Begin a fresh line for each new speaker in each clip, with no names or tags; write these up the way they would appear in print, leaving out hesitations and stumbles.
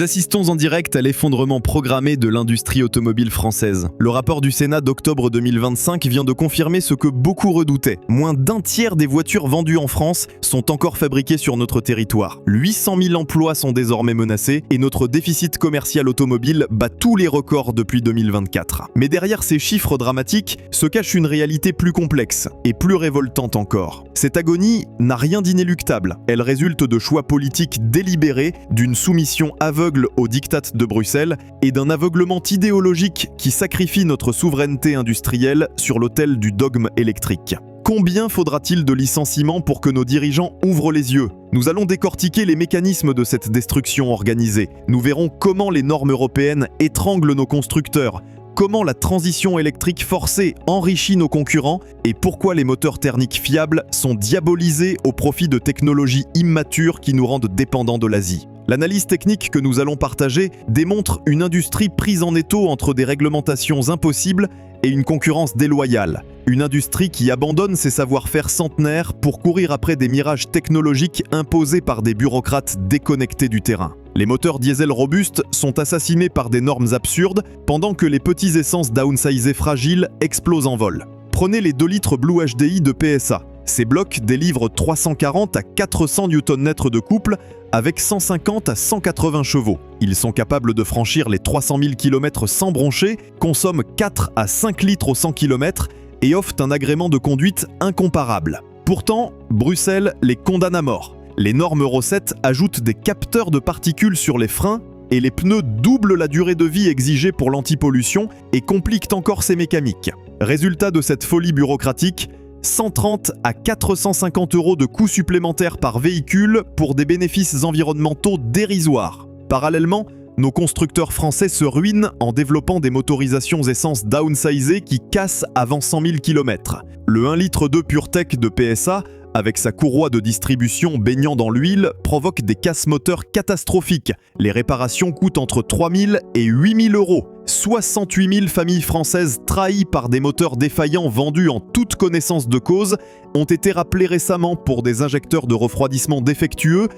Nous assistons en direct à l'effondrement programmé de l'industrie automobile française. Le rapport du Sénat d'octobre 2025 vient de confirmer ce que beaucoup redoutaient. Moins d'un tiers des voitures vendues en France sont encore fabriquées sur notre territoire. 800 000 emplois sont désormais menacés et notre déficit commercial automobile bat tous les records depuis 2024. Mais derrière ces chiffres dramatiques se cache une réalité plus complexe et plus révoltante encore. Cette agonie n'a rien d'inéluctable. Elle résulte de choix politiques délibérés, d'une soumission aveugle aux diktats de Bruxelles et d'un aveuglement idéologique qui sacrifie notre souveraineté industrielle sur l'autel du dogme électrique. Combien faudra-t-il de licenciements pour que nos dirigeants ouvrent les yeux ? Nous allons décortiquer les mécanismes de cette destruction organisée. Nous verrons comment les normes européennes étranglent nos constructeurs, comment la transition électrique forcée enrichit nos concurrents et pourquoi les moteurs thermiques fiables sont diabolisés au profit de technologies immatures qui nous rendent dépendants de l'Asie. L'analyse technique que nous allons partager démontre une industrie prise en étau entre des réglementations impossibles et une concurrence déloyale. Une industrie qui abandonne ses savoir-faire centenaires pour courir après des mirages technologiques imposés par des bureaucrates déconnectés du terrain. Les moteurs diesel robustes sont assassinés par des normes absurdes pendant que les petits essences downsizés fragiles explosent en vol. Prenez les 2 litres Blue HDI de PSA. Ces blocs délivrent 340 à 400 Nm de couple avec 150 à 180 chevaux. Ils sont capables de franchir les 300 000 km sans broncher, consomment 4 à 5 litres au 100 km et offrent un agrément de conduite incomparable. Pourtant, Bruxelles les condamne à mort. Les normes Euro 7 ajoutent des capteurs de particules sur les freins et les pneus doublent la durée de vie exigée pour l'antipollution et compliquent encore ces mécaniques. Résultat de cette folie bureaucratique, 130 à 450 € de coûts supplémentaires par véhicule pour des bénéfices environnementaux dérisoires. Parallèlement, nos constructeurs français se ruinent en développant des motorisations essence downsizées qui cassent avant 100 000 km. Le 1 litre de PureTech de PSA, avec sa courroie de distribution baignant dans l'huile, provoque des casses moteurs catastrophiques. Les réparations coûtent entre 3 000 et 8 000 €. 68 000 familles françaises trahies par des moteurs défaillants vendus en toute connaissance de cause ont été rappelées récemment pour des injecteurs de refroidissement défectueux.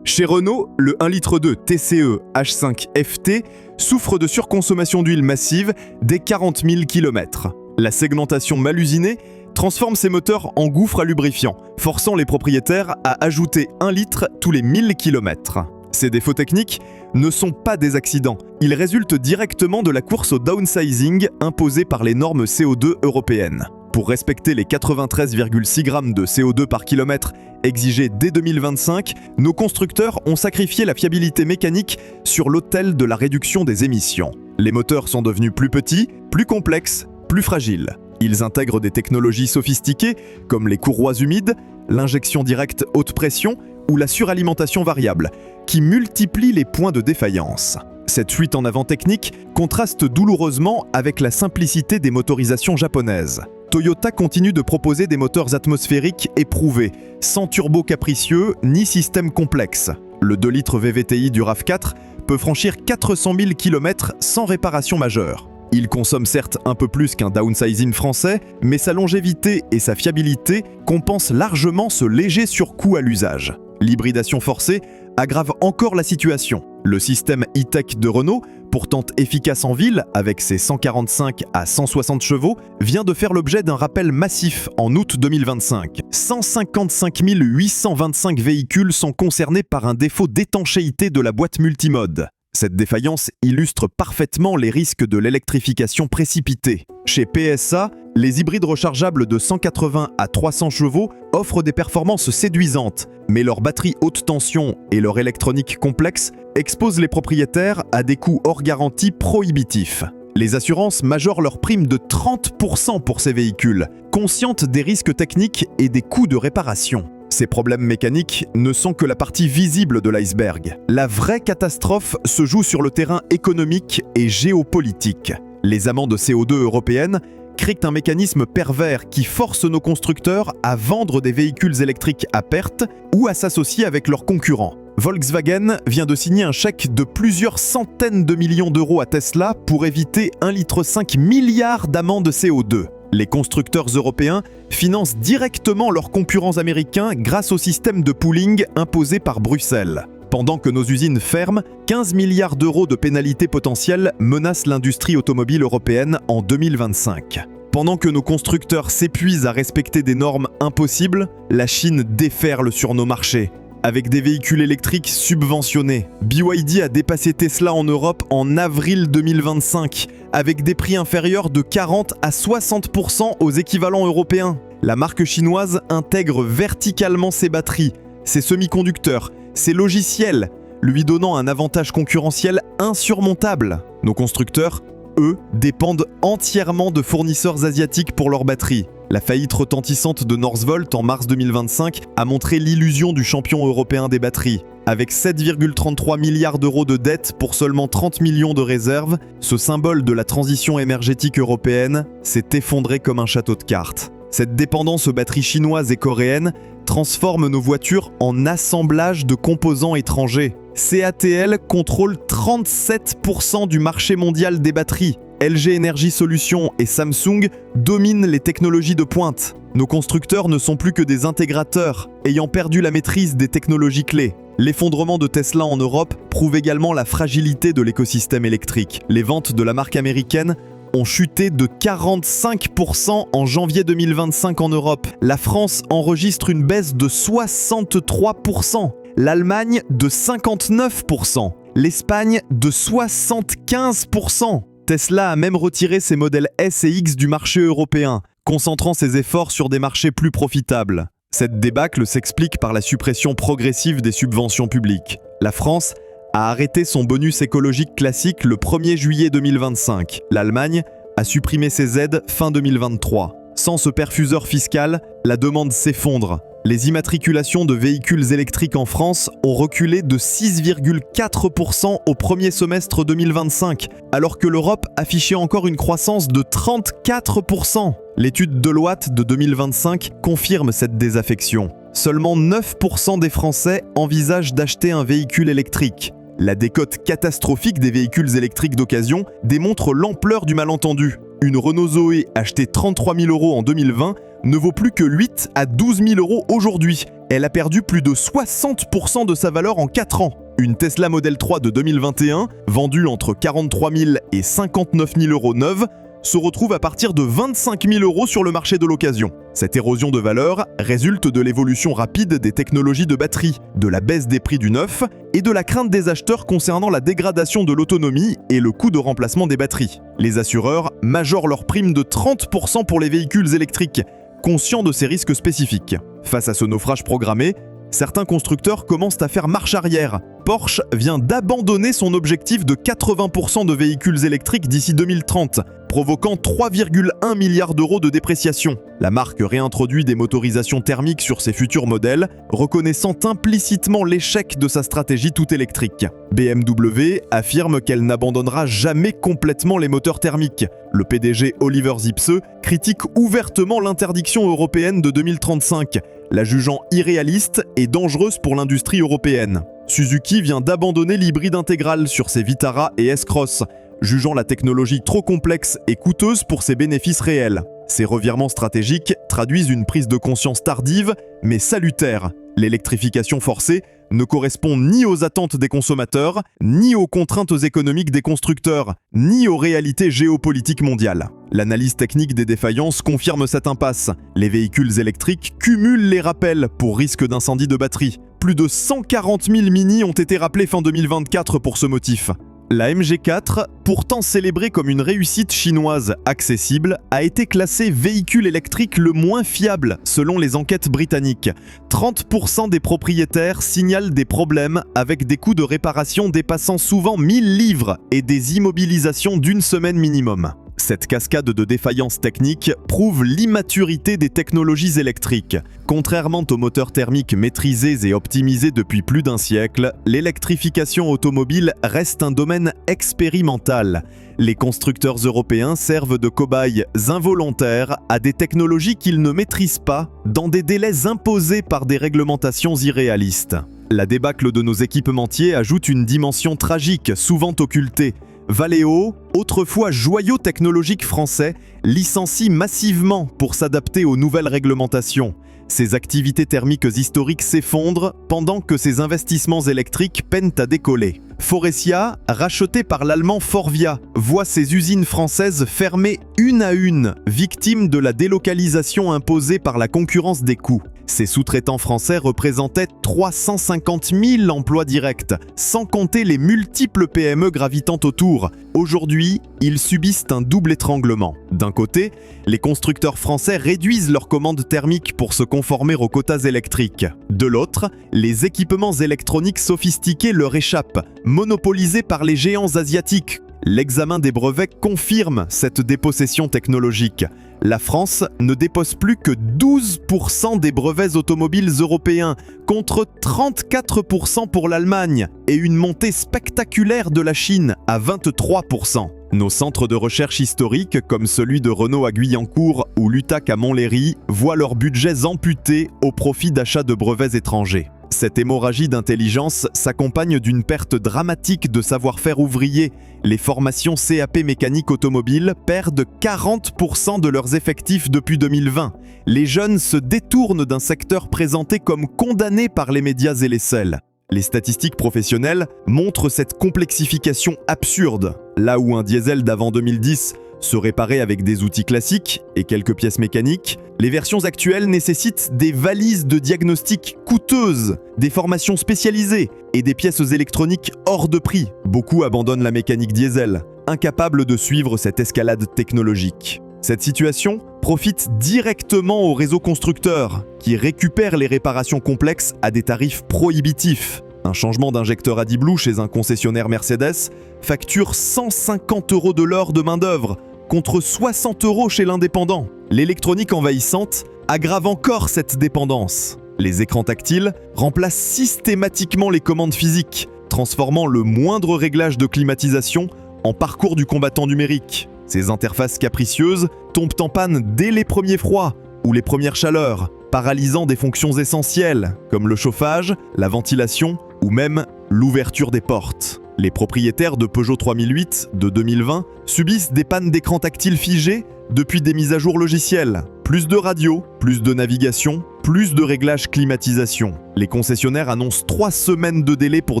Chez Renault, le 1 litre TCE H5 FT souffre de surconsommation d'huile massive dès 40 000 km. La segmentation mal usinée transforme ces moteurs en gouffres à lubrifiant, forçant les propriétaires à ajouter 1 litre tous les 1000 km. Ces défauts techniques ne sont pas des accidents, ils résultent directement de la course au downsizing imposée par les normes CO2 européennes. Pour respecter les 93,6 grammes de CO2 par kilomètre exigés dès 2025, nos constructeurs ont sacrifié la fiabilité mécanique sur l'autel de la réduction des émissions. Les moteurs sont devenus plus petits, plus complexes, plus fragiles. Ils intègrent des technologies sophistiquées comme les courroies humides, l'injection directe haute pression ou la suralimentation variable, qui multiplient les points de défaillance. Cette fuite en avant technique contraste douloureusement avec la simplicité des motorisations japonaises. Toyota continue de proposer des moteurs atmosphériques éprouvés, sans turbo capricieux ni système complexe. Le 2 litres VVTi du RAV4 peut franchir 400 000 km sans réparation majeure. Il consomme certes un peu plus qu'un downsizing français, mais sa longévité et sa fiabilité compensent largement ce léger surcoût à l'usage. L'hybridation forcée aggrave encore la situation. Le système e-tech de Renault, pourtant efficace en ville avec ses 145 à 160 chevaux, vient de faire l'objet d'un rappel massif en août 2025. 155 825 véhicules sont concernés par un défaut d'étanchéité de la boîte multimode. Cette défaillance illustre parfaitement les risques de l'électrification précipitée. Chez PSA, les hybrides rechargeables de 180 à 300 chevaux offrent des performances séduisantes, mais leur batterie haute tension et leur électronique complexe exposent les propriétaires à des coûts hors garantie prohibitifs. Les assurances majorent leur prime de 30% pour ces véhicules, conscientes des risques techniques et des coûts de réparation. Ces problèmes mécaniques ne sont que la partie visible de l'iceberg. La vraie catastrophe se joue sur le terrain économique et géopolitique. Les amendes CO2 européennes créent un mécanisme pervers qui force nos constructeurs à vendre des véhicules électriques à perte ou à s'associer avec leurs concurrents. Volkswagen vient de signer un chèque de plusieurs centaines de millions d'euros à Tesla pour éviter 1,5 milliard d'amendes CO2. Les constructeurs européens financent directement leurs concurrents américains grâce au système de pooling imposé par Bruxelles. Pendant que nos usines ferment, 15 milliards d'euros de pénalités potentielles menacent l'industrie automobile européenne en 2025. Pendant que nos constructeurs s'épuisent à respecter des normes impossibles, la Chine déferle sur nos marchés. Avec des véhicules électriques subventionnés, BYD a dépassé Tesla en Europe en avril 2025, avec des prix inférieurs de 40 à 60% aux équivalents européens. La marque chinoise intègre verticalement ses batteries, ses semi-conducteurs, ses logiciels, lui donnant un avantage concurrentiel insurmontable. Nos constructeurs, eux, dépendent entièrement de fournisseurs asiatiques pour leurs batteries. La faillite retentissante de Northvolt en mars 2025 a montré l'illusion du champion européen des batteries. Avec 7,33 milliards d'euros de dettes pour seulement 30 millions de réserves, ce symbole de la transition énergétique européenne s'est effondré comme un château de cartes. Cette dépendance aux batteries chinoises et coréennes transforme nos voitures en assemblage de composants étrangers. CATL contrôle 37% du marché mondial des batteries. LG Energy Solutions et Samsung dominent les technologies de pointe. Nos constructeurs ne sont plus que des intégrateurs, ayant perdu la maîtrise des technologies clés. L'effondrement de Tesla en Europe prouve également la fragilité de l'écosystème électrique. Les ventes de la marque américaine ont chuté de 45% en janvier 2025 en Europe. La France enregistre une baisse de 63%. L'Allemagne de 59%. L'Espagne de 75%. Tesla a même retiré ses modèles S et X du marché européen, concentrant ses efforts sur des marchés plus profitables. Cette débâcle s'explique par la suppression progressive des subventions publiques. La France a arrêté son bonus écologique classique le 1er juillet 2025. L'Allemagne a supprimé ses aides fin 2023. Sans ce perfuseur fiscal, la demande s'effondre. Les immatriculations de véhicules électriques en France ont reculé de 6,4% au premier semestre 2025, alors que l'Europe affichait encore une croissance de 34%. L'étude Deloitte de 2025 confirme cette désaffection. Seulement 9% des Français envisagent d'acheter un véhicule électrique. La décote catastrophique des véhicules électriques d'occasion démontre l'ampleur du malentendu. Une Renault Zoé achetée 33 000 € en 2020 ne vaut plus que 8 à 12 000 € aujourd'hui. Elle a perdu plus de 60% de sa valeur en 4 ans. Une Tesla Model 3 de 2021, vendue entre 43 000 et 59 000 € neuve, se retrouve à partir de 25 000 € sur le marché de l'occasion. Cette érosion de valeur résulte de l'évolution rapide des technologies de batterie, de la baisse des prix du neuf et de la crainte des acheteurs concernant la dégradation de l'autonomie et le coût de remplacement des batteries. Les assureurs majorent leur prime de 30% pour les véhicules électriques, conscients de ces risques spécifiques. Face à ce naufrage programmé, certains constructeurs commencent à faire marche arrière. Porsche vient d'abandonner son objectif de 80% de véhicules électriques d'ici 2030, provoquant 3,1 milliards d'euros de dépréciation. La marque réintroduit des motorisations thermiques sur ses futurs modèles, reconnaissant implicitement l'échec de sa stratégie tout électrique. BMW affirme qu'elle n'abandonnera jamais complètement les moteurs thermiques. Le PDG Oliver Zipse critique ouvertement l'interdiction européenne de 2035, la jugeant irréaliste et dangereuse pour l'industrie européenne. Suzuki vient d'abandonner l'hybride intégral sur ses Vitara et S-Cross, jugeant la technologie trop complexe et coûteuse pour ses bénéfices réels. Ces revirements stratégiques traduisent une prise de conscience tardive, mais salutaire. L'électrification forcée ne correspond ni aux attentes des consommateurs, ni aux contraintes économiques des constructeurs, ni aux réalités géopolitiques mondiales. L'analyse technique des défaillances confirme cette impasse. Les véhicules électriques cumulent les rappels pour risque d'incendie de batterie. Plus de 140 000 Mini ont été rappelés fin 2024 pour ce motif. La MG4, pourtant célébrée comme une réussite chinoise accessible, a été classée véhicule électrique le moins fiable selon les enquêtes britanniques. 30% des propriétaires signalent des problèmes avec des coûts de réparation dépassant souvent 1000 livres et des immobilisations d'une semaine minimum. Cette cascade de défaillances techniques prouve l'immaturité des technologies électriques. Contrairement aux moteurs thermiques maîtrisés et optimisés depuis plus d'un siècle, l'électrification automobile reste un domaine expérimental. Les constructeurs européens servent de cobayes involontaires à des technologies qu'ils ne maîtrisent pas dans des délais imposés par des réglementations irréalistes. La débâcle de nos équipementiers ajoute une dimension tragique, souvent occultée. Valeo, autrefois joyau technologique français, licencie massivement pour s'adapter aux nouvelles réglementations. Ses activités thermiques historiques s'effondrent pendant que ses investissements électriques peinent à décoller. Faurecia, racheté par l'allemand Forvia, voit ses usines françaises fermer une à une, victimes de la délocalisation imposée par la concurrence des coûts. Ces sous-traitants français représentaient 350 000 emplois directs, sans compter les multiples PME gravitant autour. Aujourd'hui, ils subissent un double étranglement. D'un côté, les constructeurs français réduisent leurs commandes thermiques pour se conformer aux quotas électriques. De l'autre, les équipements électroniques sophistiqués leur échappent, monopolisés par les géants asiatiques. L'examen des brevets confirme cette dépossession technologique. La France ne dépose plus que 12% des brevets automobiles européens, contre 34% pour l'Allemagne, et une montée spectaculaire de la Chine à 23%. Nos centres de recherche historiques, comme celui de Renault à Guyancourt ou l'UTAC à Montlhéry, voient leurs budgets amputés au profit d'achats de brevets étrangers. Cette hémorragie d'intelligence s'accompagne d'une perte dramatique de savoir-faire ouvrier. Les formations CAP mécanique automobile perdent 40% de leurs effectifs depuis 2020. Les jeunes se détournent d'un secteur présenté comme condamné par les médias et les selles. Les statistiques professionnelles montrent cette complexification absurde. Là où un diesel d'avant 2010 se réparait avec des outils classiques et quelques pièces mécaniques, les versions actuelles nécessitent des valises de diagnostic coûteuses, des formations spécialisées et des pièces électroniques hors de prix. Beaucoup abandonnent la mécanique diesel, incapables de suivre cette escalade technologique. Cette situation profite directement aux réseaux constructeurs, qui récupèrent les réparations complexes à des tarifs prohibitifs. Un changement d'injecteur AdBlue chez un concessionnaire Mercedes facture 150 € de l'heure de main-d'œuvre, contre 60 € chez l'indépendant. L'électronique envahissante aggrave encore cette dépendance. Les écrans tactiles remplacent systématiquement les commandes physiques, transformant le moindre réglage de climatisation en parcours du combattant numérique. Ces interfaces capricieuses tombent en panne dès les premiers froids ou les premières chaleurs, paralysant des fonctions essentielles comme le chauffage, la ventilation ou même l'ouverture des portes. Les propriétaires de Peugeot 3008 de 2020 subissent des pannes d'écran tactile figés depuis des mises à jour logicielles. Plus de radio, plus de navigation, plus de réglages climatisation. Les concessionnaires annoncent 3 semaines de délai pour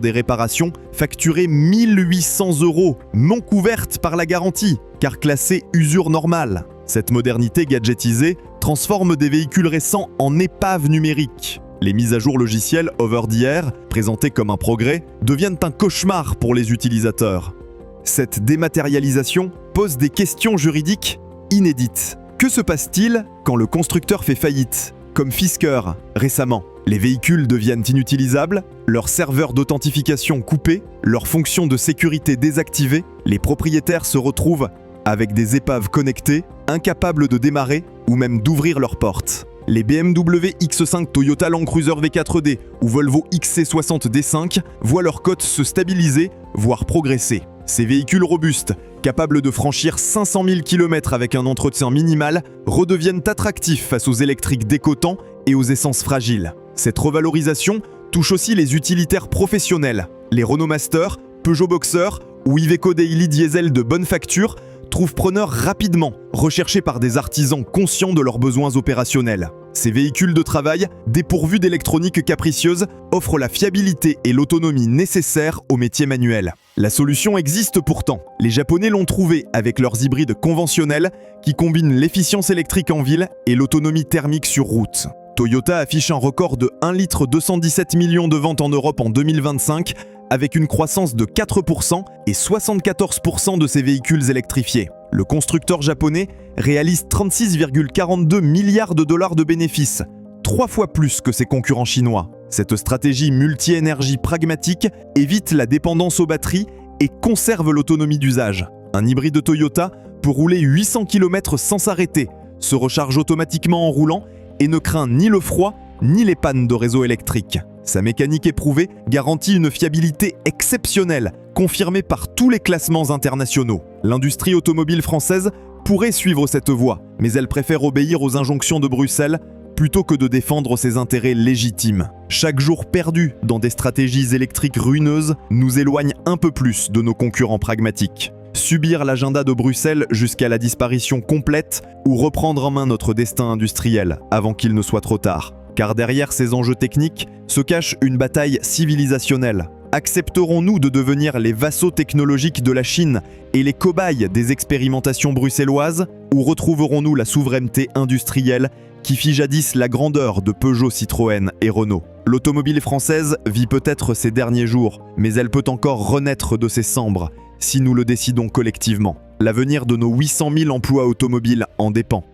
des réparations facturées 1 800 €, non couvertes par la garantie, car classées usure normale. Cette modernité gadgetisée transforme des véhicules récents en épaves numériques. Les mises à jour logicielles over-the-air, présentées comme un progrès, deviennent un cauchemar pour les utilisateurs. Cette dématérialisation pose des questions juridiques inédites. Que se passe-t-il quand le constructeur fait faillite, comme Fisker récemment? Les véhicules deviennent inutilisables, leurs serveurs d'authentification coupés, leurs fonctions de sécurité désactivées, les propriétaires se retrouvent avec des épaves connectées, incapables de démarrer ou même d'ouvrir leurs portes. Les BMW X5, Toyota Land Cruiser V4D ou Volvo XC60 D5 voient leur cote se stabiliser, voire progresser. Ces véhicules robustes, capables de franchir 500 000 km avec un entretien minimal, redeviennent attractifs face aux électriques décotants et aux essences fragiles. Cette revalorisation touche aussi les utilitaires professionnels. Les Renault Master, Peugeot Boxer ou Iveco Daily Diesel de bonne facture trouvent preneur rapidement, recherchés par des artisans conscients de leurs besoins opérationnels. Ces véhicules de travail, dépourvus d'électronique capricieuse, offrent la fiabilité et l'autonomie nécessaires aux métiers manuels. La solution existe pourtant. Les Japonais l'ont trouvée avec leurs hybrides conventionnels qui combinent l'efficience électrique en ville et l'autonomie thermique sur route. Toyota affiche un record de 1,217 litre de ventes en Europe en 2025, avec une croissance de 4% et 74% de ses véhicules électrifiés. Le constructeur japonais réalise 36,42 milliards de dollars de bénéfices, 3 fois plus que ses concurrents chinois. Cette stratégie multi-énergie pragmatique évite la dépendance aux batteries et conserve l'autonomie d'usage. Un hybride Toyota peut rouler 800 km sans s'arrêter, se recharge automatiquement en roulant et ne craint ni le froid ni les pannes de réseau électrique. Sa mécanique éprouvée garantit une fiabilité exceptionnelle, confirmée par tous les classements internationaux. L'industrie automobile française pourrait suivre cette voie, mais elle préfère obéir aux injonctions de Bruxelles plutôt que de défendre ses intérêts légitimes. Chaque jour perdu dans des stratégies électriques ruineuses nous éloigne un peu plus de nos concurrents pragmatiques. Subir l'agenda de Bruxelles jusqu'à la disparition complète ou reprendre en main notre destin industriel avant qu'il ne soit trop tard. Car derrière ces enjeux techniques se cache une bataille civilisationnelle. Accepterons-nous de devenir les vassaux technologiques de la Chine et les cobayes des expérimentations bruxelloises, ou retrouverons-nous la souveraineté industrielle qui fit jadis la grandeur de Peugeot, Citroën et Renault? L'automobile française vit peut-être ses derniers jours, mais elle peut encore renaître de ses cendres si nous le décidons collectivement. L'avenir de nos 800 000 emplois automobiles en dépend.